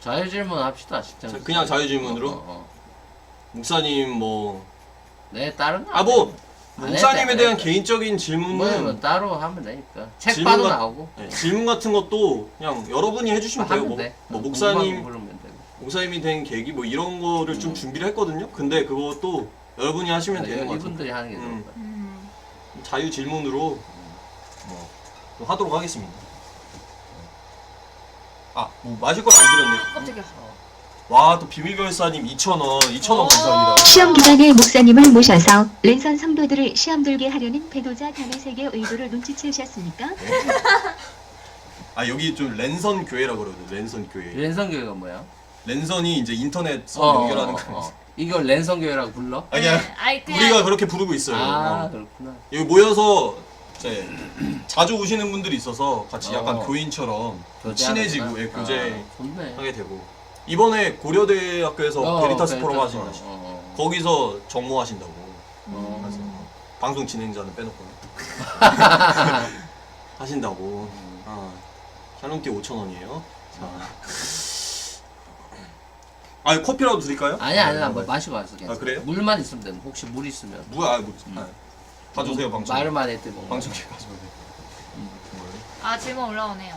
자유질문 합시다 진짜. 그냥 자유질문으로? 목사님 뭐 네 다른 거. 뭐 안 목사님에 해도 대한 돼. 개인적인 질문은 뭐 따로 하면 되니까. 책 질문 봐도 같- 나오고. 네, 질문 같은 것도 그냥 여러분이 해주시면 돼요. 하면 돼. 뭐 궁금하면 부르면 되고. 목사님이 된 계기 뭐 이런 거를 좀 준비를 했거든요. 근데 그것도 여러분이 하시면 되는 거 같아요. 이분들이 하는 게 좋을 것 같아요. 자유 질문으로 좀 하도록 하겠습니다. 뭐 마실 걸 안 드렸네. 깜짝이야. 와, 또 비밀결사님 2,000원, 2,000원 감사합니다. 시험 기간에 목사님을 모셔서 랜선 성도들을 시험 들게 하려는 배도자 담의세계 의도를 눈치채셨습니까? 여기 좀 랜선 교회라고 그러거든요. 랜선 교회. 랜선교회가 뭐야? 랜선이 이제 인터넷 선 연결하는 거. 이걸 랜선교회라고 불러? 아니야. 아니 그냥 우리가 그렇게 부르고 있어요. 그렇구나. 여기 모여서 이제 자주 오시는 분들이 있어서 같이 약간 교인처럼 친해지고 교제하는구나. 교제하게 좋네. 되고 이번에 고려대학교에서 베리타스 포럼 하신 거 거기서 정모하신다고. 그래서 방송 진행자는 빼놓고 하신다고. 샬롬띠 5,000원이에요. 커피라도 드릴까요? 아니야 뭐 마시고 왔어. 괜찮아. 그래요? 물만 있으면 돼. 혹시 물 있으면. 다 주세요, 방청. 말만 했더니 뭐. 방청객 가져오세요. 질문 올라오네요.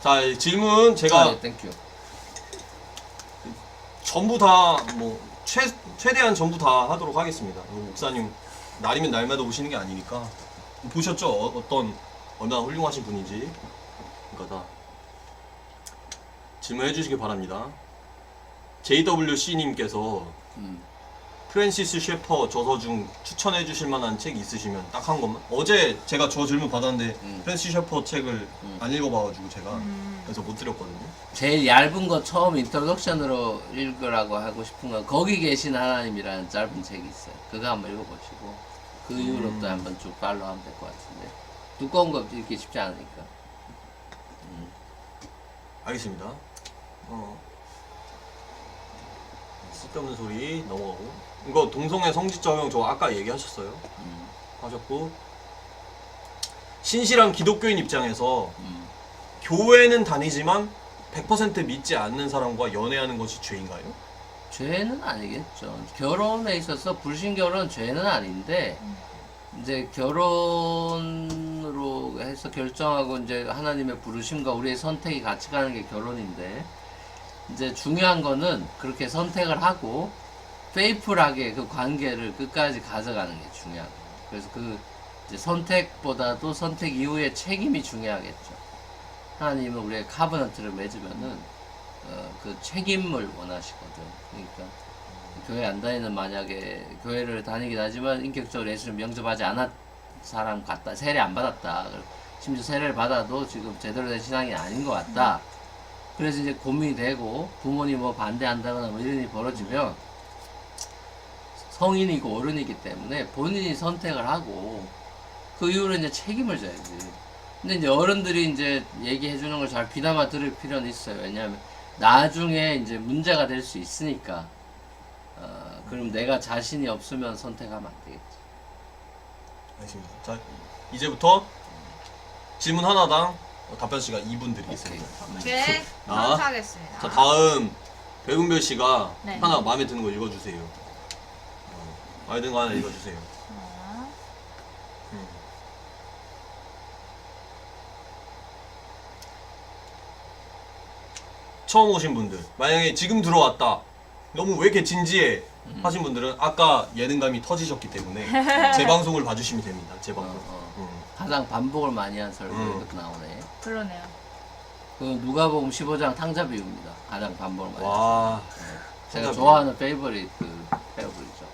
자, 질문 제가 땡큐. 전부 다 뭐 최대한 전부 다 하도록 하겠습니다. 목사님 날이면 날마다 오시는 게 아니니까 보셨죠? 얼마나 훌륭하신 분인지. 그러니까 다 질문해 주시기 바랍니다. JWC님께서 프랜시스 셰퍼 저서 중 추천해 주실 만한 책 있으시면 딱 한 것만. 어제 제가 저 질문 받았는데 프랜시스 셰퍼 책을 안 읽어봐가지고 제가 그래서 못 드렸거든요. 제일 얇은 거 처음 인트로덕션으로 읽으라고 하고 싶은 건 거기 계신 하나님이라는 짧은 책이 있어요. 그거 한번 읽어보시고 그 이후로 또 한번 쭉 팔로우 하면 될 것 같은데 두꺼운 거 읽기 쉽지 않으니까. 알겠습니다. 쓸데없는 소리 넘어가고. 이거 동성애 성직 적용 저 아까 얘기하셨어요. 하셨고. 신실한 기독교인 입장에서 교회는 다니지만 100% 믿지 않는 사람과 연애하는 것이 죄인가요? 죄는 아니겠죠. 결혼에 있어서 불신결혼은 죄는 아닌데 이제 결혼으로 해서 결정하고 이제 하나님의 부르심과 우리의 선택이 같이 가는 게 결혼인데 이제 중요한 거는 그렇게 선택을 하고 페이풀하게 그 관계를 끝까지 가져가는 게 중요한 거예요. 그래서 그 이제 선택보다도 선택 이후의 책임이 중요하겠죠. 하나님은 우리의 카버넌트를 맺으면은 그 책임을 원하시거든. 그러니까 교회 안 다니는 만약에 교회를 다니긴 하지만 인격적으로 예수를 영접하지 않았 사람 같다. 세례 안 받았다. 심지어 세례를 받아도 지금 제대로 된 신앙이 아닌 것 같다. 그래서 이제 고민이 되고 부모님 뭐 반대한다거나 뭐 이런 일이 벌어지면 성인이고 어른이기 때문에 본인이 선택을 하고 그 이후로 이제 책임을 져야지. 근데 이제 어른들이 이제 얘기해 주는 걸 잘 귀담아 들을 필요는 있어요. 왜냐하면 나중에 이제 문제가 될 수 있으니까. 그럼 내가 자신이 없으면 선택하면 안 되겠지. 알겠습니다. 자, 이제부터 질문 하나당 답변 시간 2분 드리겠습니다. 오케이. 감사하겠습니다. 자, 다음 백은별 씨가 네. 하나 마음에 드는 거 읽어주세요. 마음에 드는 거 하나 읽어주세요. 처음 오신 분들, 만약에 지금 들어왔다, 너무 왜 이렇게 진지해 하신 분들은 아까 예능감이 터지셨기 때문에 제 방송을 봐주시면 됩니다. 제 방송. 가장 반복을 많이 한 설교 이렇게 나오네. 그러네요. 그 누가복음 15장 탕자 비유입니다. 가장 반복을 많이. 와, 제가 탕자 좋아하는 페이버릿 그 페어블이죠.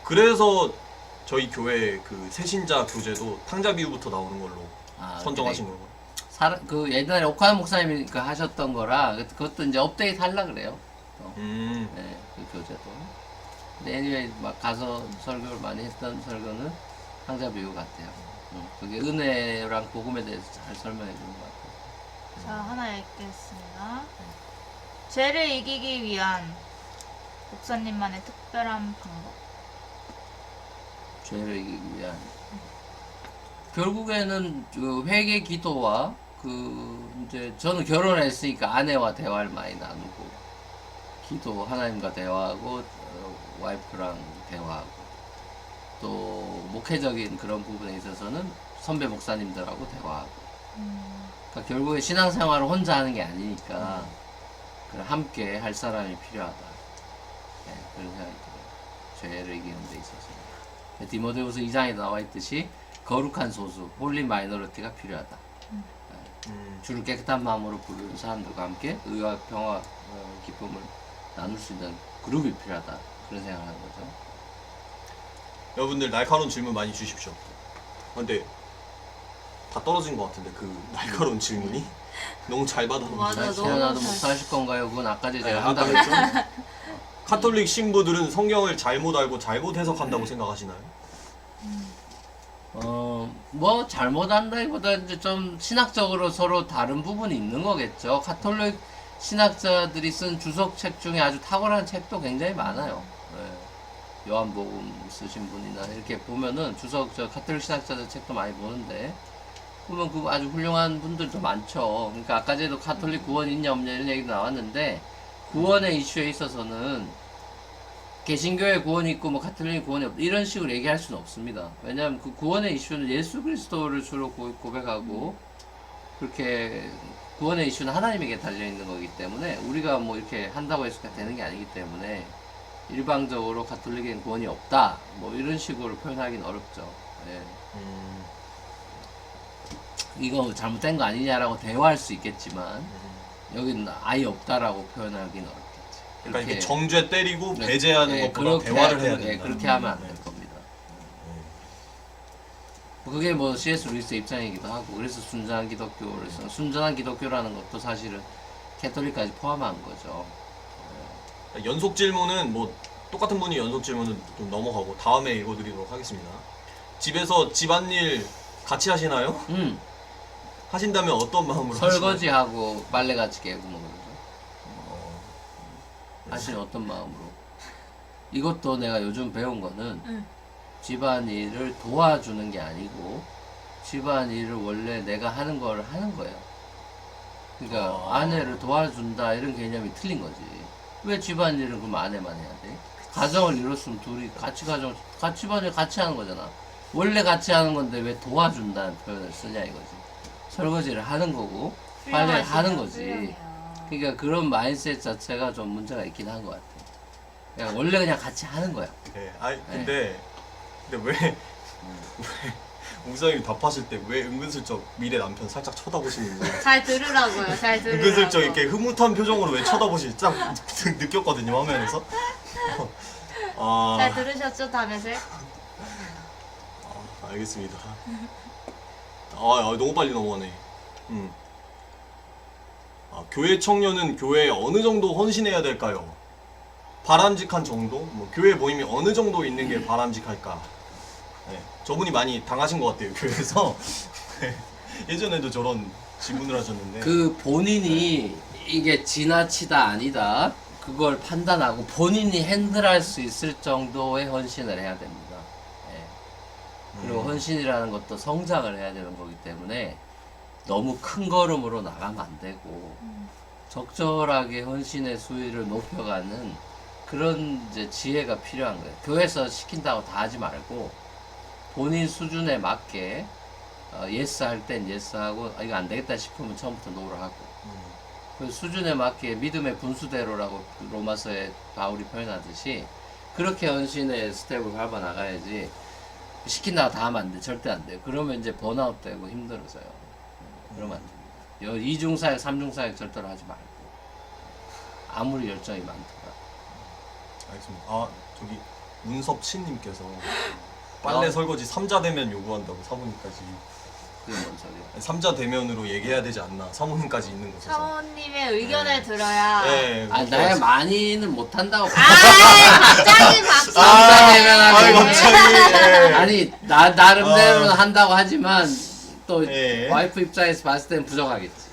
그래서 저희 교회 그 새신자 교재도 탕자 비유부터 나오는 걸로 선정하신 그래. 거고. 그 옛날에 오카노 목사님이 그 하셨던 거라 그것도 이제 업데이트 하려 그래요. 네, 그 교재도. 근데 anyway 막 가서 설교를 많이 했던 설교는 탕자 비유 같아요. 그게 은혜랑 복음에 대해서 잘 설명해 주는 것 같아요. 자, 하나 읽겠습니다. 죄를 이기기 위한 목사님만의 특별한 방법. 죄를 이기기 위한 결국에는 그 회개 기도와 그 이제 저는 결혼했으니까 아내와 대화를 많이 나누고 기도 하나님과 대화하고 와이프랑 대화하고 또 목회적인 그런 부분에 있어서는 선배 목사님들하고 대화하고 그러니까 결국에 신앙생활을 혼자 하는 게 아니니까 그래, 함께 할 사람이 필요하다. 네, 그런 생각이 들어요. 죄를 이기는 데 있어서. 디모데후서 2장에 나와 있듯이 거룩한 소수, 홀리 마이너리티가 필요하다. 주를 깨끗한 마음으로 부르는 사람들과 함께 의와 평화, 기쁨을 나눌 수 있는 그룹이 필요하다. 그런 생각을 하는 거죠. 여러분들 날카로운 질문 많이 주십시오. 근데 다 떨어진 것 같은데 그 날카로운 질문이 너무 잘 맞아, 받아놓은 너무 태어나도 잘- 목사하실 건가요? 그건 아까 전에 네, 제가 아까 한다고 그랬죠? 했죠. 카톨릭 신부들은 성경을 잘못 알고 잘못 해석한다고 생각하시나요? 뭐 잘못한다기보다 이제 좀 신학적으로 서로 다른 부분이 있는 거겠죠. 카톨릭 신학자들이 쓴 주석책 중에 아주 탁월한 책도 굉장히 많아요. 네. 요한복음 쓰신 분이나 이렇게 보면은 저 카톨릭 신학자들 책도 많이 보는데 보면 그 아주 훌륭한 분들도 많죠. 그러니까 아까 전에도 카톨릭 구원이 있냐 없냐 이런 얘기도 나왔는데 구원의 이슈에 있어서는 개신교의 구원이 있고 뭐 카톨릭 구원이 없다 이런 식으로 얘기할 수는 없습니다. 왜냐하면 그 구원의 이슈는 예수 그리스도를 주로 고백하고 그렇게 구원의 이슈는 하나님에게 달려 있는 거기 때문에 우리가 뭐 이렇게 한다고 해서 되는 게 아니기 때문에 일방적으로 가톨릭에는 구원이 없다 뭐 이런 식으로 표현하기는 어렵죠. 예. 이거 잘못된 거 아니냐라고 대화할 수 있겠지만 여기는 아예 없다라고 표현하기는 어렵겠지. 그러니까 이렇게 정죄 때리고 네, 배제하는 네, 것보다 그렇게 대화를 해야 네, 된다. 그렇게 하면 안 될 겁니다. 그게 뭐 C.S. 루이스의 입장이기도 하고 그래서 순전한 기독교에서 순전한 기독교라는 것도 사실은 캐톨릭까지 포함한 거죠. 연속 질문은 뭐 똑같은 분이 연속 질문은 좀 넘어가고 다음에 읽어드리도록 하겠습니다. 집에서 집안일 같이 하시나요? 하신다면 어떤 마음으로 설거지하고 빨래 같이 개고 뭐 그러죠. 네. 하시는 어떤 마음으로? 이것도 내가 요즘 배운 거는 집안일을 도와주는 게 아니고 집안일을 원래 내가 하는 걸 하는 거예요. 그러니까 아내를 도와준다 이런 개념이 틀린 거지. 왜 집안일은 그럼 아내만 해야 돼? 가정을 이뤘으면 둘이 같이 집안일 같이 하는 거잖아. 원래 같이 하는 건데 왜 도와준다는 표현을 쓰냐 이거지. 설거지를 하는 거고 빨래를 하는 거지. 훌륭해요. 그러니까 그런 마인드셋 자체가 좀 문제가 있긴 한 것 같아. 그냥 원래 그냥 같이 하는 거야. 네. 아니 근데 왜 웅상이 답하실 때 왜 은근슬쩍 미래 남편 살짝 쳐다보시는지 잘 들으라고요. 잘 들으라고. 은근슬쩍 이렇게 흐뭇한 표정으로 왜 쳐다보시지 딱 느꼈거든요 화면에서. 잘 들으셨죠, 다메세? 알겠습니다. 너무 빨리 넘어가네. 교회 청년은 교회에 어느 정도 헌신해야 될까요? 바람직한 정도? 뭐 교회 모임이 어느 정도 있는 게 바람직할까? 네, 저분이 많이 당하신 것 같아요 교회에서. 예전에도 저런 질문을 하셨는데. 그 본인이 이게 지나치다 아니다 그걸 판단하고 본인이 핸들할 수 있을 정도의 헌신을 해야 됩니다. 예. 그리고 헌신이라는 것도 성장을 해야 되는 거기 때문에 너무 큰 걸음으로 나가면 안 되고 적절하게 헌신의 수위를 높여가는 그런 이제 지혜가 필요한 거예요. 교회에서 시킨다고 다 하지 말고 본인 수준에 맞게 예스 할 땐 예스 하고 이거 안 되겠다 싶으면 처음부터 노를 하고 그 수준에 맞게 믿음의 분수대로라고 로마서에 바울이 표현하듯이 그렇게 헌신의 스텝을 밟아 나가야지 시킨다고 다 하면 안 돼. 절대 안 돼. 그러면 이제 번아웃 되고 힘들어져요. 그러면 안 됩니다. 이중사역, 삼중사역 절대로 하지 말고 아무리 열정이 많더라. 알겠습니다. 저기 문섭신님께서 빨래 설거지 3자 대면 요구한다고 사모님까지. 그게 뭔 소리야? 3자 대면으로 얘기해야 되지 않나 사모님까지 있는 곳에서. 사모님의 의견을 들어야. 네. 내가 많이는 못한다고. 갑자기 박수. 삼자대면하고. 갑자기. 아니 나름대로는 한다고 하지만 또 예. 와이프 입장에서 봤을 때는 부족하겠지.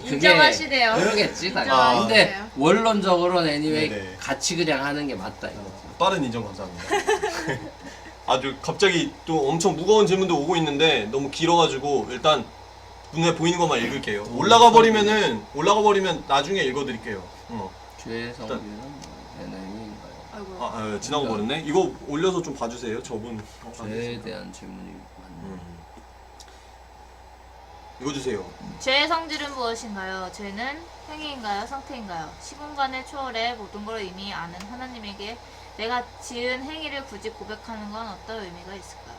인정하시네요. 그러겠지. 당연히. 인정하시네요. 근데 원론적으로는 애니웨이 네네. 같이 그냥 하는 게 맞다 이거. 빠른 인정 감사합니다. 아주 갑자기 또 엄청 무거운 질문도 오고 있는데 너무 길어가지고 일단 눈에 보이는 것만 읽을게요. 올라가 버리면 나중에 읽어드릴게요. 죄의 성질은 NM인가요? 아이고. 지나고 버렸네. 이거 올려서 좀 봐주세요. 저분. 죄에 대한 질문이 많네요. 읽어주세요. 죄의 성질은 무엇인가요? 죄는 행위인가요? 상태인가요? 시공간을 초월해 모든 걸 이미 아는 하나님에게 내가 지은 행위를 굳이 고백하는 건 어떤 의미가 있을까요?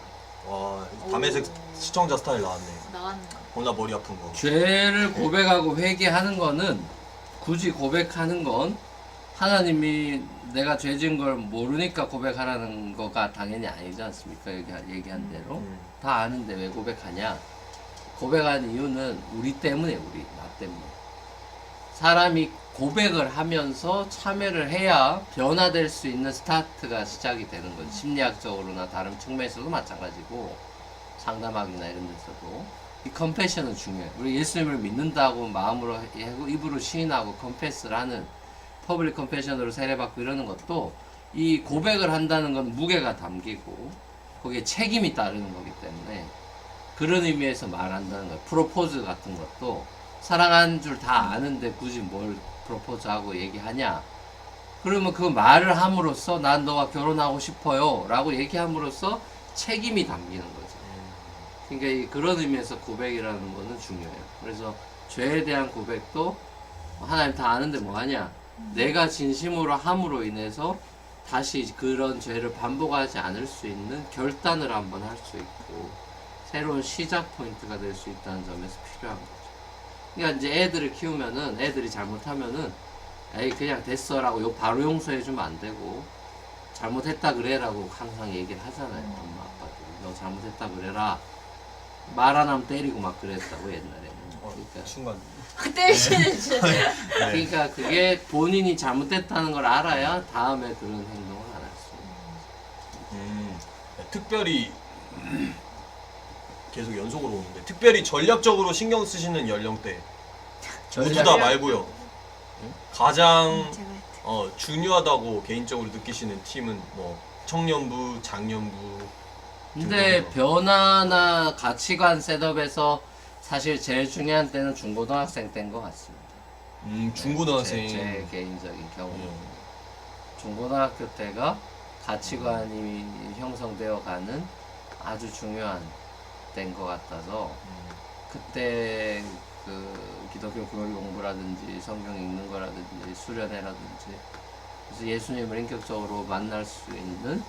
와, 밤의색 시청자 스타일 나왔네. 나왔네. 겁나 머리 아픈 거. 죄를 고백하고 회개하는 거는 굳이 고백하는 건 하나님이 내가 죄 지은 걸 모르니까 고백하라는 거가 당연히 아니지 않습니까? 여기 얘기한 대로 다 아는데 왜 고백하냐? 고백하는 이유는 우리 때문에, 나 때문에. 사람이 고백을 하면서 참여를 해야 변화될 수 있는 스타트가 시작이 되는 거죠. 심리학적으로나 다른 측면에서도 마찬가지고 상담학이나 이런 데서도 이 컨페션은 중요해요. 우리 예수님을 믿는다고 마음으로 입으로 시인하고 컨페스를 하는 퍼블릭 컨페션으로 세례받고 이러는 것도 이 고백을 한다는 건 무게가 담기고 거기에 책임이 따르는 거기 때문에 그런 의미에서 말한다는 거예요. 프로포즈 같은 것도 사랑하는 줄 다 아는데 굳이 뭘 프로포즈하고 얘기하냐? 그러면 그 말을 함으로써 난 너와 결혼하고 싶어요 라고 얘기함으로써 책임이 담기는 거죠. 그러니까 그런 의미에서 고백이라는 거는 중요해요. 그래서 죄에 대한 고백도 하나님 다 아는데 뭐 하냐? 내가 진심으로 함으로 인해서 다시 그런 죄를 반복하지 않을 수 있는 결단을 한번 할 수 있고 새로운 시작 포인트가 될 수 있다는 점에서 필요한 거죠. 그러니까 이제 애들을 키우면은 애들이 잘못하면은 에이 그냥 됐어 라고 바로 용서해주면 안 되고 잘못했다 그래라고 항상 얘기를 하잖아요. 엄마 아빠들이 너 잘못했다 그래라 말 안 하면 때리고 막 그랬다고 옛날에는. 그러니까 순간. 때리시는 줄. 그러니까 그게 본인이 잘못됐다는 걸 알아야 다음에 그런 행동을 안 할 수 있는 거죠. 특별히 계속 연속으로 오는데 특별히 전략적으로 신경 쓰시는 연령대 모두 다 말고요. 가장 제가 했대. 중요하다고 개인적으로 느끼시는 팀은 뭐 청년부, 장년부. 근데 변화나 가치관 셋업에서 사실 제일 중요한 때는 중고등학생 때인 것 같습니다. 중고등학생. 제 개인적인 경우 중고등학교 때가 가치관이 형성되어 가는 아주 중요한 때인 것 같아서 그때 그 기독교 교육 공부라든지 성경 읽는 거라든지 수련회라든지 그래서 예수님을 인격적으로 만날 수 있는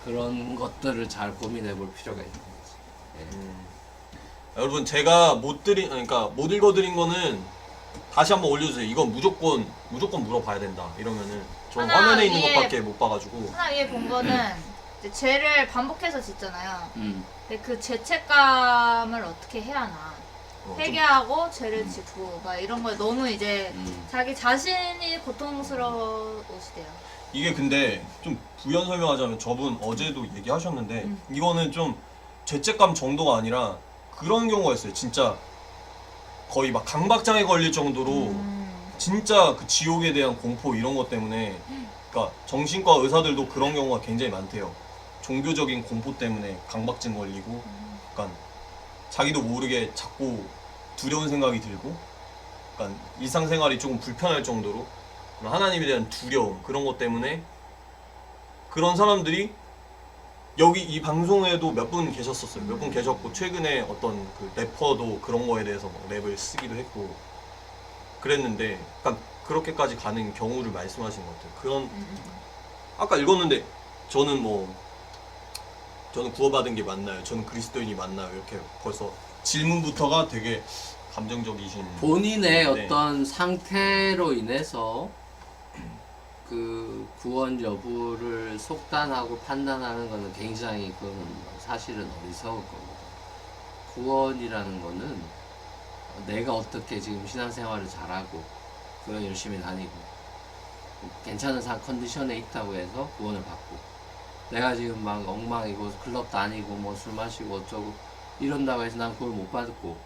그런 것들을 잘 고민해 볼 필요가 있는 거지. 예. 여러분 제가 못 읽어드린 거는 다시 한번 올려주세요. 이건 무조건 물어봐야 된다. 이러면은 저 하나 화면에 있는 위에- 것밖에 못 봐가지고. 하나 위에 본 거는 이제 죄를 반복해서 짓잖아요. 음. 근데 그 죄책감을 어떻게 해야 하나. 좀- 회개하고 죄를 짓고 막 이런 걸 너무 이제 자기 자신이 고통스러우시대요. 이게 근데 좀 부연 설명하자면 저분 어제도 얘기하셨는데 이거는 좀 죄책감 정도가 아니라 그런 경우가 있어요. 진짜 거의 막 강박장애 걸릴 정도로 진짜 그 지옥에 대한 공포 이런 것 때문에 그러니까 정신과 의사들도 그런 경우가 굉장히 많대요. 종교적인 공포 때문에 강박증 걸리고 그러니까 자기도 모르게 자꾸 두려운 생각이 들고 그러니까 일상생활이 조금 불편할 정도로 하나님에 대한 두려움 그런 것 때문에 그런 사람들이 여기 이 방송에도 몇 분 계셨었어요. 몇 분 계셨고 최근에 어떤 그 래퍼도 그런 거에 대해서 막 랩을 쓰기도 했고 그랬는데 그러니까 그렇게까지 가는 경우를 말씀하신 것 같아요. 그런 아까 읽었는데 저는 구원받은 게 맞나요? 저는 그리스도인이 맞나요? 이렇게 벌써 질문부터가 되게 감정적이신 본인의 네. 어떤 상태로 인해서 그 구원 여부를 속단하고 판단하는 것은 굉장히 그거는 사실은 어리석은 겁니다. 구원이라는 거는 내가 어떻게 지금 신앙생활을 잘하고 교회 열심히 다니고 괜찮은 컨디션에 있다고 해서 구원을 받고 내가 지금 막 엉망이고 클럽 다니고 뭐 술 마시고 어쩌고 이런다고 해서 난 구원 못 받고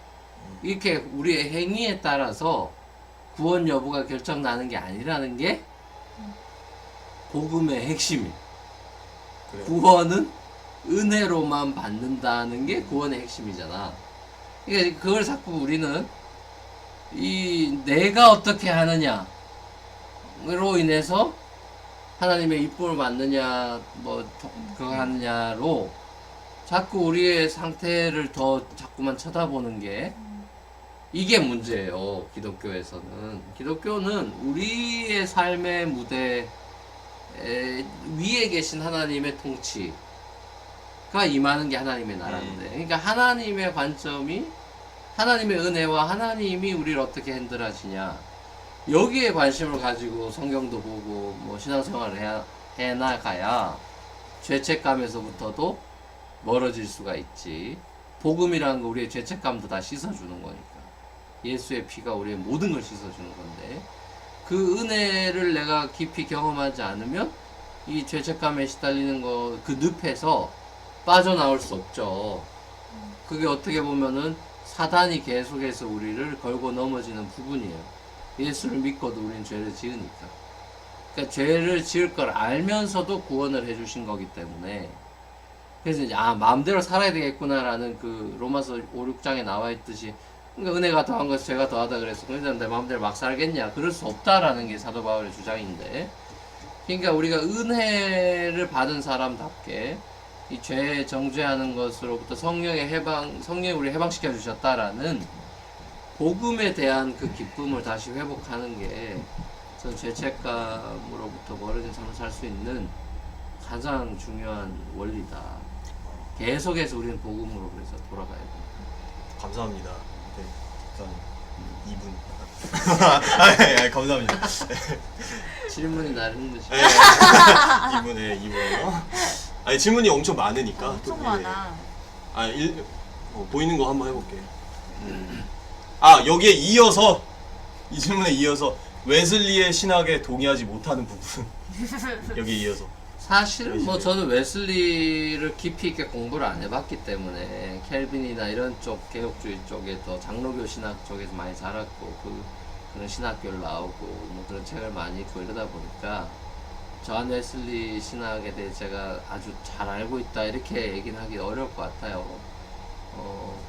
이렇게 우리의 행위에 따라서 구원 여부가 결정나는 게 아니라는 게 복음의 핵심이에요. 그래요. 구원은 은혜로만 받는다는 게 구원의 핵심이잖아. 그러니까 그걸 자꾸 우리는 이 내가 어떻게 하느냐로 인해서 하나님의 이쁨을 받느냐 뭐 그거 하느냐로 자꾸 우리의 상태를 더 자꾸만 쳐다보는 게 이게 문제예요. 기독교에서는. 기독교는 우리의 삶의 무대 위에 계신 하나님의 통치가 임하는 게 하나님의 나라인데, 그러니까 하나님의 관점이 하나님의 은혜와 하나님이 우리를 어떻게 핸들하시냐, 여기에 관심을 가지고 성경도 보고 뭐 신앙생활을 해나가야 죄책감에서부터도 멀어질 수가 있지. 복음이라는 거 우리의 죄책감도 다 씻어주는 거니까. 예수의 피가 우리의 모든 걸 씻어주는 건데, 그 은혜를 내가 깊이 경험하지 않으면 이 죄책감에 시달리는 거, 그 늪에서 빠져나올 수 없죠. 그게 어떻게 보면은 사단이 계속해서 우리를 걸고 넘어지는 부분이에요. 예수를 믿고도 우리는 죄를 지으니까. 그러니까 죄를 지을 걸 알면서도 구원을 해주신 거기 때문에, 그래서 이제 마음대로 살아야 되겠구나라는 그 로마서 5, 6장에 나와 있듯이, 그러니까 은혜가 더한 것이 죄가 더하다 그래서 그래서 내 마음대로 막 살겠냐, 그럴 수 없다라는 게 사도 바울의 주장인데, 그러니까 우리가 은혜를 받은 사람답게 이 죄 정죄하는 것으로부터 성령이 우리 해방시켜 주셨다라는 복음에 대한 그 기쁨을 다시 회복하는 게 전 죄책감으로부터 멀어진 삶을 살 수 있는 가장 중요한 원리다. 계속해서 우리는 복음으로 그래서 돌아가야 돼. 감사합니다. 네, 일단 2분. 감사합니다. 질문이 나를 힘드시. 네, 2분에 2분. 아니 질문이 엄청 많으니까. 엄청 또, 많아. 보이는 거 한번 해볼게. 여기에 이어서 이 질문에 이어서 웨슬리의 신학에 동의하지 못하는 부분. 여기에 이어서. 사실은 뭐 저는 웨슬리를 깊이 있게 공부를 안 해봤기 때문에 켈빈이나 이런 쪽 개혁주의 쪽에 더 장로교 신학 쪽에서 많이 자랐고 그런 신학교를 나오고 뭐 그런 책을 많이 읽고 이러다 보니까 저한 웨슬리 신학에 대해 제가 아주 잘 알고 있다 이렇게 얘기는 하기 어려울 것 같아요.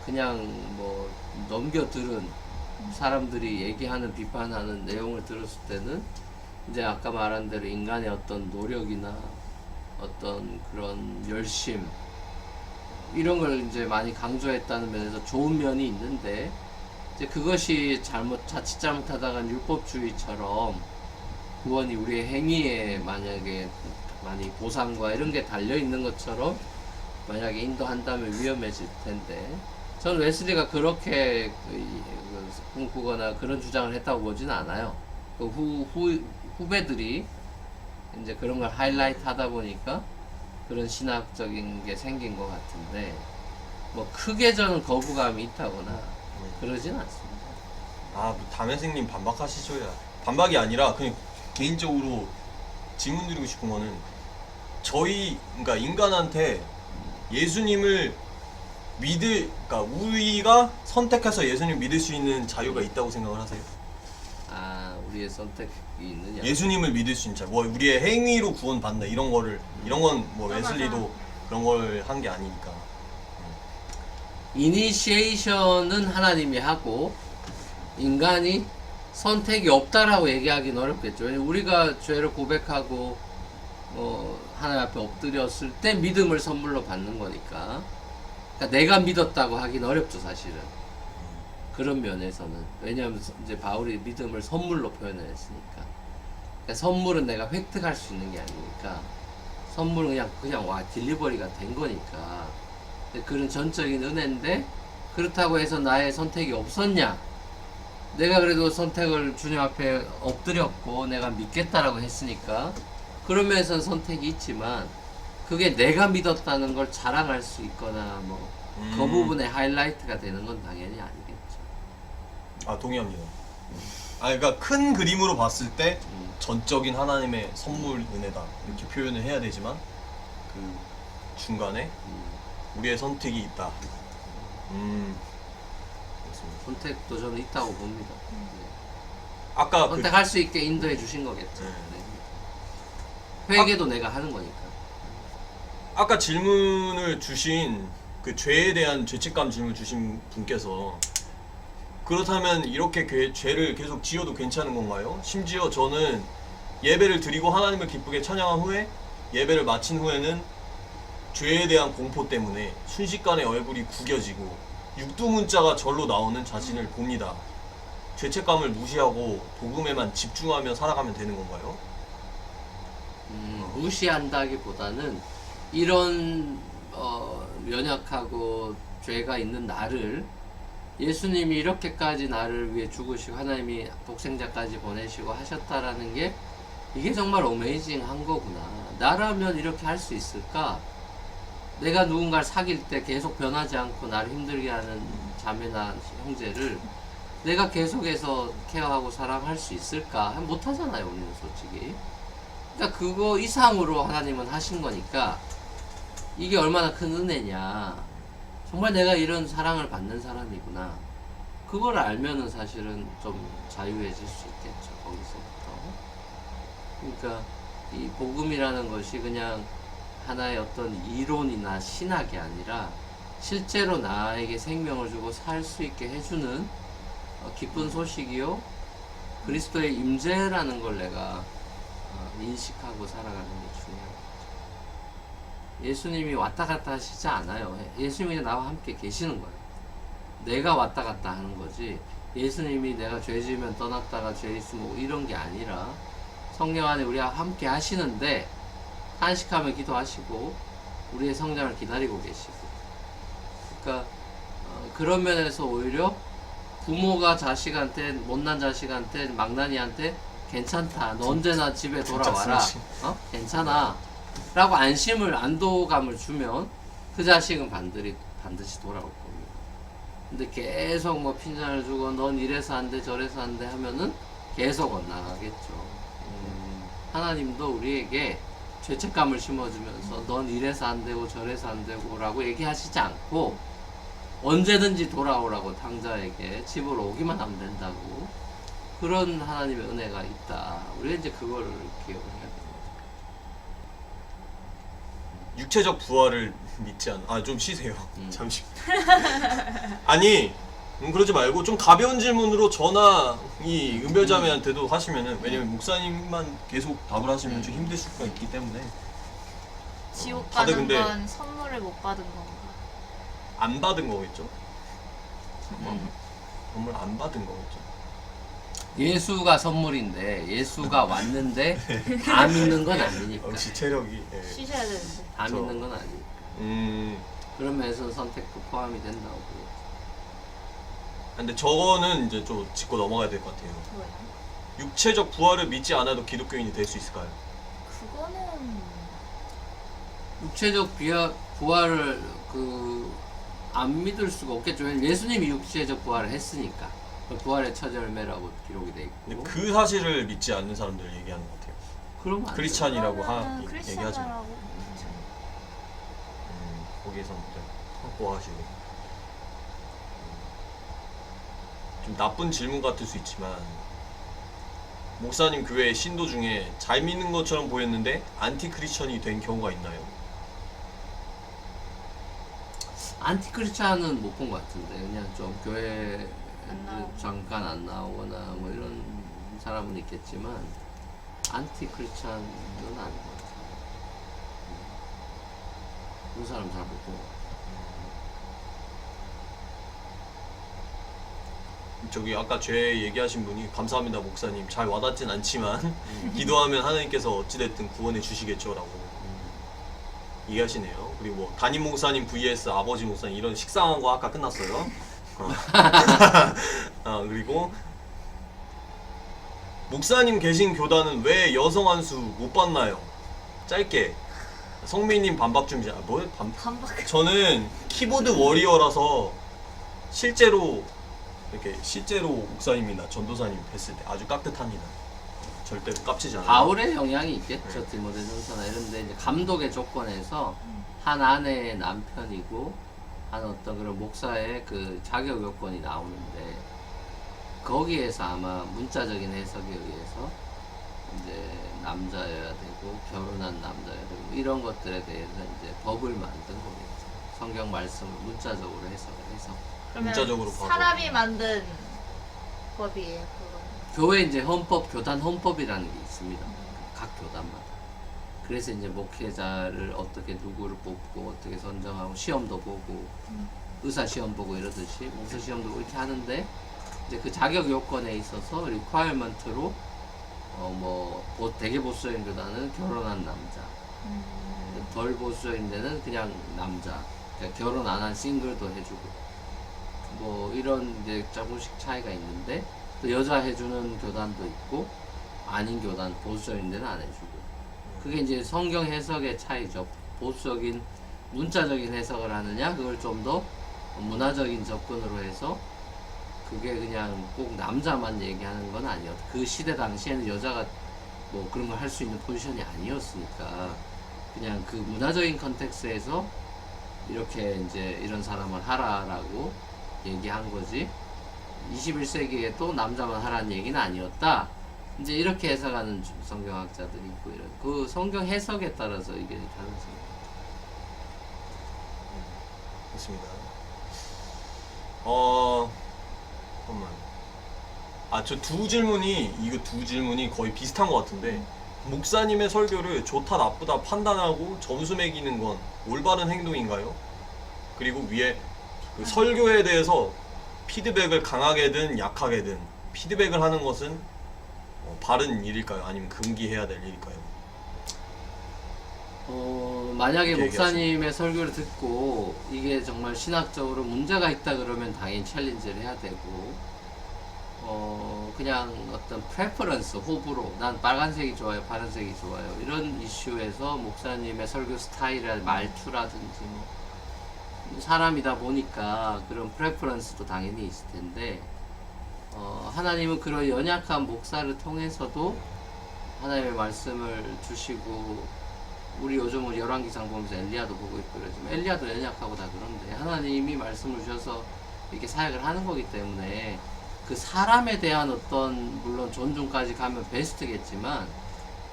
그냥 뭐 넘겨 들은 사람들이 얘기하는 비판하는 내용을 들었을 때는 이제 아까 말한 대로 인간의 어떤 노력이나 어떤 그런 열심 이런 걸 이제 많이 강조했다는 면에서 좋은 면이 있는데, 이제 그것이 자칫 잘못하다간 율법주의처럼 구원이 우리의 행위에 만약에 많이 보상과 이런 게 달려 있는 것처럼 만약에 인도한다면 위험해질 텐데, 저는 웨슬리가 그렇게 꿈꾸거나 그런 주장을 했다고 보지는 않아요. 후배들이 이제 그런 걸 하이라이트 하다 보니까 그런 신학적인 게 생긴 것 같은데, 뭐 크게 저는 거부감이 있다거나 그러진 않습니다. 뭐 담회생님 반박하시죠야. 반박이 아니라 그냥 개인적으로 질문 드리고 싶은 거는, 그러니까 인간한테 예수님을 그러니까 우리가 선택해서 예수님을 믿을 수 있는 자유가 있다고 생각을 하세요? 우리의 선택이 있느냐? 예수님을 믿을 수 있는 자유, 뭐 우리의 행위로 구원받는다 이런 건 뭐 웨슬리도 그런 걸 한 게 아니니까. 이니시에이션은 하나님이 하고 인간이 선택이 없다라고 얘기하기는 어렵겠죠. 왜냐면 우리가 죄를 고백하고 하나님 앞에 엎드렸을 때 믿음을 선물로 받는 거니까. 그러니까 내가 믿었다고 하기는 어렵죠, 사실은. 그런 면에서는. 왜냐하면 이제 바울이 믿음을 선물로 표현을 했으니까. 그러니까 선물은 내가 획득할 수 있는 게 아니니까. 선물은 그냥 딜리버리가 된 거니까. 그런 전적인 은혜인데, 그렇다고 해서 나의 선택이 없었냐? 내가 그래도 선택을 주님 앞에 엎드렸고 내가 믿겠다라고 했으니까 그런 면에서는 선택이 있지만, 그게 내가 믿었다는 걸 자랑할 수 있거나 뭐 그 부분의 하이라이트가 되는 건 당연히 아니겠죠. 동의합니다. 그러니까 큰 그림으로 봤을 때 전적인 하나님의 선물 은혜다 이렇게 표현을 해야 되지만, 그 중간에 우리의 선택이 있다. 그렇습니다. 선택도 저는 있다고 봅니다. 아까 선택할 수 있게 인도해 주신 거겠죠. 네. 회개도 내가 하는 거니까. 아까 질문을 주신 그 죄에 대한 죄책감 질문 주신 분께서 그렇다면 이렇게 죄를 계속 지어도 괜찮은 건가요? 심지어 저는 예배를 드리고 하나님을 기쁘게 찬양한 후에 예배를 마친 후에는 죄에 대한 공포 때문에 순식간에 얼굴이 구겨지고 육두문자가 절로 나오는 자신을 봅니다. 죄책감을 무시하고 복음에만 집중하며 살아가면 되는 건가요? 무시한다기보다는 이런 연약하고 죄가 있는 나를 예수님이 이렇게까지 나를 위해 죽으시고 하나님이 독생자까지 보내시고 하셨다라는 게 이게 정말 어메이징한 거구나. 나라면 이렇게 할 수 있을까? 내가 누군가를 사귈 때 계속 변하지 않고 나를 힘들게 하는 자매나 형제를 내가 계속해서 케어하고 사랑할 수 있을까? 못하잖아요, 우리는 솔직히. 그러니까 그거 이상으로 하나님은 하신 거니까 이게 얼마나 큰 은혜냐. 정말 내가 이런 사랑을 받는 사람이구나. 그걸 알면은 사실은 좀 자유해질 수 있겠죠, 거기서부터. 그러니까 이 복음이라는 것이 그냥 하나의 어떤 이론이나 신학이 아니라 실제로 나에게 생명을 주고 살 수 있게 해주는 기쁜 소식이요, 그리스도의 임재라는 걸 내가 인식하고 살아가는 게 중요해요. 예수님이 왔다 갔다 하시지 않아요. 예수님이 그냥 나와 함께 계시는 거예요. 내가 왔다 갔다 하는 거지, 예수님이 내가 죄 지으면 떠났다가 죄 있으면 뭐 이런 게 아니라 성령 안에 우리와 함께 하시는데 탄식하면 기도하시고 우리의 성장을 기다리고 계시고. 그러니까 그런 면에서 오히려 부모가 자식한테, 못난 자식한테, 망나니한테 괜찮다, 너 언제나 집에 돌아와라, 괜찮아 라고 안도감을 주면 그 자식은 반드시 돌아올 겁니다. 근데 계속 뭐 핀잔을 주고 넌 이래서 안 돼 저래서 안 돼 하면은 계속 엇나가겠죠. 하나님도 우리에게 죄책감을 심어주면서 넌 이래서 안 되고 저래서 안 되고 라고 얘기하시지 않고 언제든지 돌아오라고 당자에게 집으로 오기만 하면 된다고, 그런 하나님의 은혜가 있다. 우리가 이제 그거를 기억을 해야 돼요. 육체적 부활을 믿지 않아. 좀 쉬세요. 잠시. 아니, 그러지 말고 좀 가벼운 질문으로 저나 이 은별자매한테도 하시면은, 왜냐면 목사님만 계속 답을 하시면 좀 힘드실 수가 있기 때문에. 지옥 다들 가는 근데 건 선물을 못 받은 건가? 안 받은 거겠죠? 선물 안 받은 거겠죠? 예수가 선물인데 예수가 왔는데 다 믿는 건 아니니까. 역시 체력이. 예. 쉬셔야 되는데. 다 믿는 건 아니니까. 그런 면에서 선택도 포함이 된다고 보여요. 근데 저거는 이제 좀 짚고 넘어가야 될 것 같아요. 뭐야? 육체적 부활을 믿지 않아도 기독교인이 될 수 있을까요? 그거는 육체적 부활을 안 믿을 수가 없겠죠. 예수님이 육체적 부활을 했으니까. 부활의 첫 열매라고 기록이 돼 있고. 근데 그 사실을 믿지 않는 사람들 얘기하는 것 같아요. 그러면 안 돼요. 크리스찬이라고 얘기하지. 크리스찬이라고. 거기에서 확보하시고. 좀 나쁜 질문 같을 수 있지만, 목사님 교회 신도 중에 잘 믿는 것처럼 보였는데 안티 크리스천이 된 경우가 있나요? 안티 크리스찬은 못 본 것 같은데, 그냥 좀 교회 안 나오고. 잠깐 안 나오거나 뭐 이런 사람은 있겠지만 안티 크리스찬은 아닌 것 같아요. 그런 사람 잘 못 본 것 같아요. 저기 아까 죄 얘기하신 분이 감사합니다 목사님, 잘 와닿진 않지만 기도하면 하나님께서 어찌됐든 구원해 주시겠죠 라고 얘기하시네요. 그리고 뭐 담임 목사님 vs 아버지 목사님 이런 식상한 거 아까 끝났어요. 그리고 목사님 계신 교단은 왜 여성 한 수 못 받나요? 짧게. 성민님 반박 좀. 반박. 저는 키보드 워리어라서 실제로 목사님이나 전도사님 뵀을 때 아주 깍듯합니다. 절대로 깝치지 않아요. 바울의 영향이 있겠죠. 디모데전서나 이런데 이제 감독의 조건에서 한 아내의 남편이고 한 어떤 그런 목사의 그 자격 요건이 나오는데, 거기에서 아마 문자적인 해석에 의해서 이제 남자여야 되고 여자고 결혼한 남자 여자 뭐 이런 것들에 대해서 이제 법을 만든 거겠죠. 성경 말씀을 문자적으로 해석을 해서 그러면 문자적으로 봐서. 사람이 만든 법이에요. 그거. 교회 이제 헌법 교단 헌법이라는 게 있습니다. 각 교단마다. 그래서 이제 목회자를 어떻게 누구를 뽑고 어떻게 선정하고 시험도 보고 의사 시험 보고 이러듯이 목사 시험도 보고 이렇게 하는데 이제 그 자격 요건에 있어서 리퀘어먼트로 되게 보수적인 교단은 결혼한 남자, 덜 보수적인 데는 그냥 남자, 그러니까 결혼 안 한 싱글도 해주고 뭐 이런 이제 조금씩 차이가 있는데 또 여자 해주는 교단도 있고 아닌 교단 보수적인 데는 안 해주고 그게 이제 성경 해석의 차이죠. 보수적인 문자적인 해석을 하느냐 그걸 좀 더 문화적인 접근으로 해서 그게 그냥 꼭 남자만 얘기하는 건 아니었다. 그 시대 당시에는 여자가 뭐 그런 걸 할 수 있는 포지션이 아니었으니까 그냥 그 문화적인 컨텍스트에서 이렇게 이제 이런 사람을 하라라고 얘기한 거지 21세기에 또 남자만 하라는 얘기는 아니었다. 이제 이렇게 해석하는 성경학자들이 있고 이런 그 성경 해석에 따라서 이게 다르죠. 있습니다. 잠깐만. 저 두 질문이 거의 비슷한 것 같은데 목사님의 설교를 좋다 나쁘다 판단하고 점수 매기는 건 올바른 행동인가요? 그리고 위에 그 설교에 대해서 피드백을 강하게든 약하게든 피드백을 하는 것은 바른 일일까요? 아니면 금기해야 될 일일까요? 만약에 이렇게 목사님의 설교를 듣고 이게 정말 신학적으로 문제가 있다 그러면 당연히 챌린지를 해야 되고 그냥 어떤 프레퍼런스, 호불호 난 빨간색이 좋아요, 파란색이 좋아요 이런 이슈에서 목사님의 설교 스타일이나 말투라든지 뭐 사람이다 보니까 그런 프레퍼런스도 당연히 있을 텐데 하나님은 그런 연약한 목사를 통해서도 하나님의 말씀을 주시고 우리 요즘 열왕기상 보면서 엘리야도 보고 있고 그러지만 엘리야도 연약하고 다 그런데 하나님이 말씀을 주셔서 이렇게 사역을 하는 거기 때문에 그 사람에 대한 어떤 물론 존중까지 가면 베스트겠지만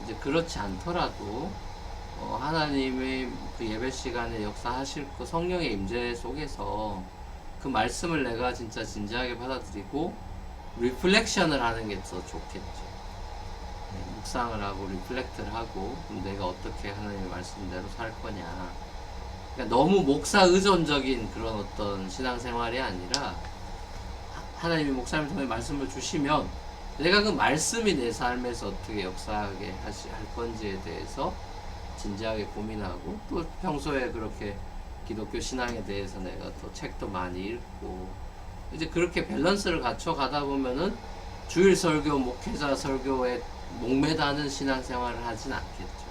이제 그렇지 않더라도 하나님의 그 예배 시간에 역사하실 그 성령의 임재 속에서 그 말씀을 내가 진짜 진지하게 받아들이고 리플렉션을 하는 게 더 좋겠죠. 묵상을 하고 리플렉트를 하고 그럼 내가 어떻게 하나님의 말씀대로 살 거냐. 그러니까 너무 목사 의존적인 그런 어떤 신앙생활이 아니라 하나님이 목사님 통해 말씀을 주시면 내가 그 말씀이 내 삶에서 어떻게 역사하게 할 건지에 대해서 진지하게 고민하고 또 평소에 그렇게 기독교 신앙에 대해서 내가 또 책도 많이 읽고 이제 그렇게 밸런스를 갖춰 가다 보면은 주일 설교, 목회자 설교에 목매다는 신앙생활을 하진 않겠죠.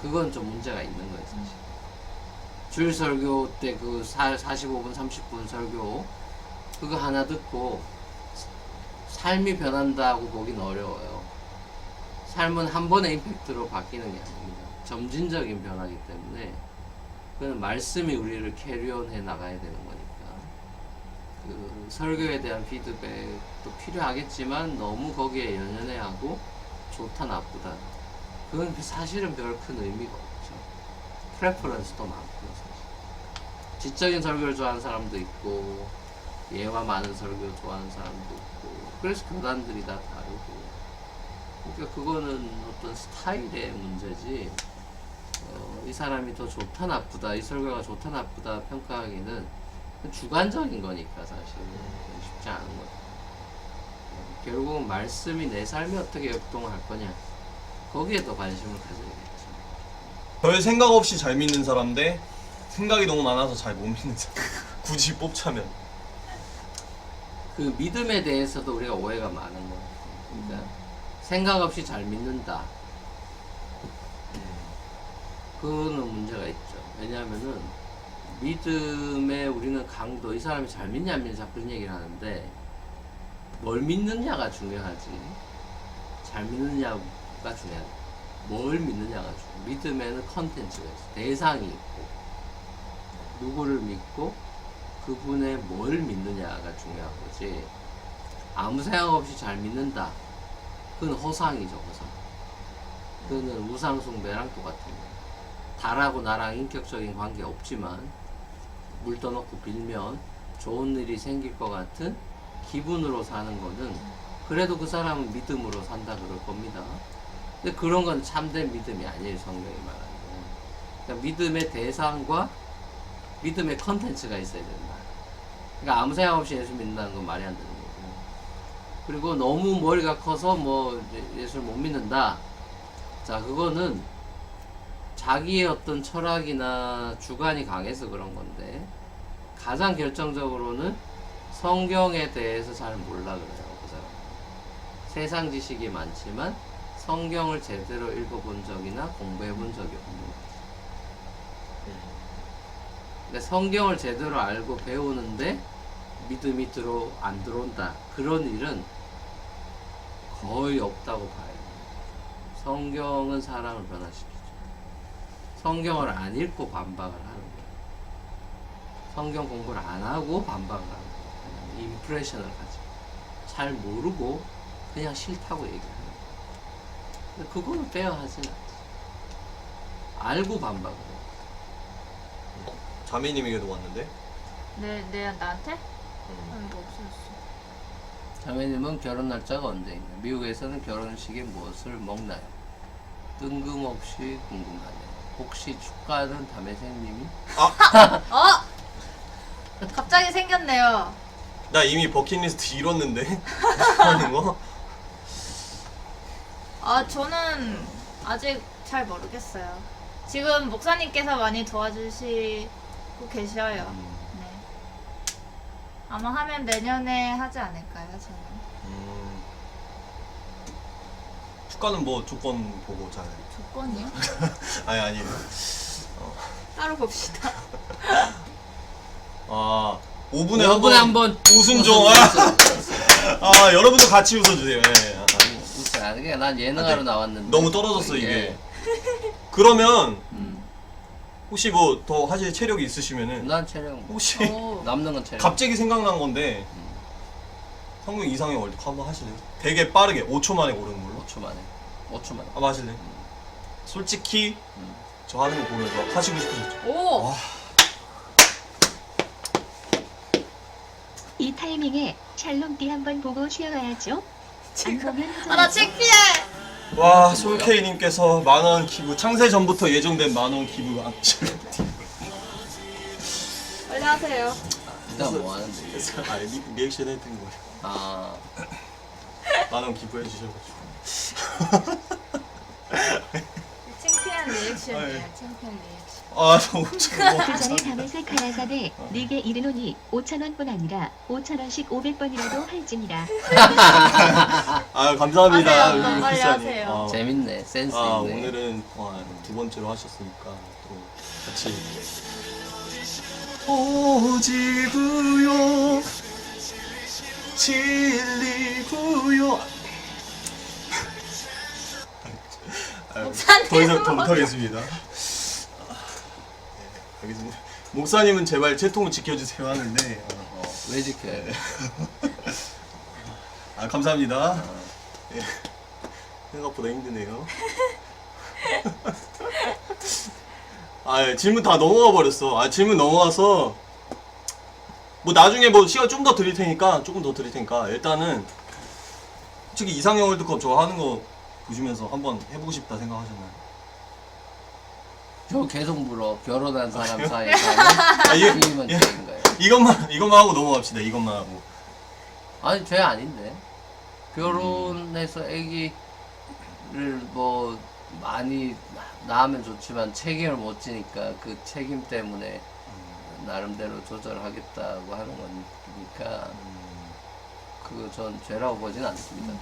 그건 좀 문제가 있는 거예요, 사실. 주일 설교 때 그 45분, 30분 설교 그거 하나 듣고 삶이 변한다고 보긴 어려워요. 삶은 한 번의 임팩트로 바뀌는 게 아닙니다. 점진적인 변화이기 때문에 그건 말씀이 우리를 캐리온 해 나가야 되는 거니까 그 설교에 대한 피드백도 필요하겠지만 너무 거기에 연연해하고 좋다 나쁘다 그건 사실은 별 큰 의미가 없죠. 프레퍼런스도 많고요. 사실 지적인 설교를 좋아하는 사람도 있고 예화 많은 설교 좋아하는 사람도 있고 그래서 교단들이 다 다르고 그러니까 그거는 어떤 스타일의 문제지 이 사람이 더 좋다 나쁘다 이 설교가 좋다 나쁘다 평가하기는 주관적인 거니까 사실 쉽지 않은 거죠. 결국은 말씀이 내 삶에 어떻게 역동을 할 거냐 거기에 더 관심을 가져야겠죠. 별 생각 없이 잘 믿는 사람 대 생각이 너무 많아서 잘 못 믿는 사람 굳이 뽑자면 그 믿음에 대해서도 우리가 오해가 많은 거예요. 그러니까 생각 없이 잘 믿는다. 그거는 문제가 있죠. 왜냐하면은 믿음에 우리는 강도, 이 사람이 잘 믿냐 안 믿냐 자꾸 그런 얘기를 하는데 뭘 믿느냐가 중요하지. 잘 믿느냐가 중요하지. 뭘 믿느냐가 중요해. 믿음에는 컨텐츠가 있어. 대상이 있고 누구를 믿고 그분의 뭘 믿느냐가 중요한 거지. 아무 생각 없이 잘 믿는다. 그건 허상이죠, 허상. 그는 우상숭배랑 똑같은 거예요. 달하고 나랑 인격적인 관계 없지만 물 떠놓고 빌면 좋은 일이 생길 것 같은 기분으로 사는 거는 그래도 그 사람은 믿음으로 산다 그럴 겁니다. 근데 그런 건 참된 믿음이 아니에요. 성경이 말하는 거. 그러니까 믿음의 대상과 믿음의 컨텐츠가 있어야 된다. 그러니까 아무 생각 없이 예수 믿는다는 건 말이 안 되는 거고. 그리고 너무 머리가 커서 뭐 예수를 못 믿는다. 자, 그거는 자기의 어떤 철학이나 주관이 강해서 그런 건데, 가장 결정적으로는 성경에 대해서 잘 몰라 그래요. 그 사람. 세상 지식이 많지만 성경을 제대로 읽어본 적이나 공부해 본 적이 없는 거죠. 근데 성경을 제대로 알고 배우는데 믿음이 안 들어온다. 그런 일은 거의 없다고 봐요. 성경은 사람을 변화시키죠. 성경을 안 읽고 반박을 하는 거예요. 성경 공부를 안 하고 반박을 하는 거예요. 임프레션을 가지고. 잘 모르고 그냥 싫다고 얘기하는 거예요. 근데 그거는 빼야 하진 않지. 알고 반박을 해요. 자매님에게도 왔는데. 네, 나한테? 이거 없어졌어. 자매님은 결혼 날짜가 언제 있나요? 미국에서는 결혼식에 무엇을 먹나요? 뜬금없이 궁금하네요. 혹시 축가하는 자매생님이? 갑자기 생겼네요. 나 이미 버킷리스트 이뤘는데. 하는 거? 저는 아직 잘 모르겠어요. 지금 목사님께서 많이 도와주시고 계셔요. 네. 아마 하면 내년에 하지 않을까요, 저는? 축가는 뭐 조건 보고 잘. 조건이요? 아니. 따로 봅시다. 5분에 5분에 한 번 웃음 좀. 여러분도 같이 웃어주세요. 예. 웃어야 돼. 난 예능하러 나왔는데 너무 떨어졌어 이게. 그러면 혹시 뭐 더 하실 체력이 있으시면은 난 체력 혹시 남는 건 체력. 갑자기 생각난 건데 성경 이상의 월드컵 한번 하실래요? 되게 빠르게 5초 만에 고르는 걸로. 5초 만에. 5초 만에. 한번 하실래요? 솔직히 저 하는 거 보면서 하시고 싶으셨죠? 오! 이 타이밍에 샬롬띠 한번 보고 쉬어가야죠. 안 보면 나 허전하죠. 창피해! 와, 솔케이님께서 만원 기부, 창세 전부터 예정된 만원 기부. 빨리 하세요. 일단 뭐 하는데? 리액션 해드린 거예요. 만원 기부해 주셔가지고. 창피한 리액션이에요. 창피한 리액션. 너무 그 좋아. 전에 담에색 가라사대 네게 이르노니 5,000원뿐 아니라 5,000원씩 500번이라도 할지니라. 감사합니다. 하세요. 우리 빨리 크리스찬님. 하세요. 재밌네. 센스 있네. 오늘은 두 번째로 하셨으니까 또 같이. 오지구요 진리구요. 목사님 더 이상 더 못하겠습니다. 알겠습니다. 목사님은 제발 채통을 지켜주세요 하는데 왜 지켜야 돼? 감사합니다. 생각보다 힘드네요. 질문 다 넘어가 버렸어. 질문 넘어가서 뭐 나중에 뭐 시간 좀 더 드릴 테니까 조금 더 드릴 테니까 일단은 솔직히 이상형 월드컵 저 하는 거 보시면서 한번 해보고 싶다 생각하셨나요? 저 계속 물어. 결혼한 사람 사이에서 이기면 죄인가요? 이것만 하고 넘어갑시다. 이것만 하고. 아니 죄 아닌데. 결혼해서 아기를 뭐 많이 낳으면 좋지만 책임을 못 지니까 그 책임 때문에 나름대로 조절하겠다고 하는 거니까 그거 전 죄라고 보진 않습니다.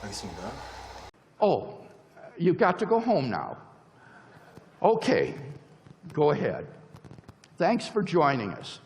알겠습니다. Oh, you've got to go home now. Okay, go ahead. Thanks for joining us.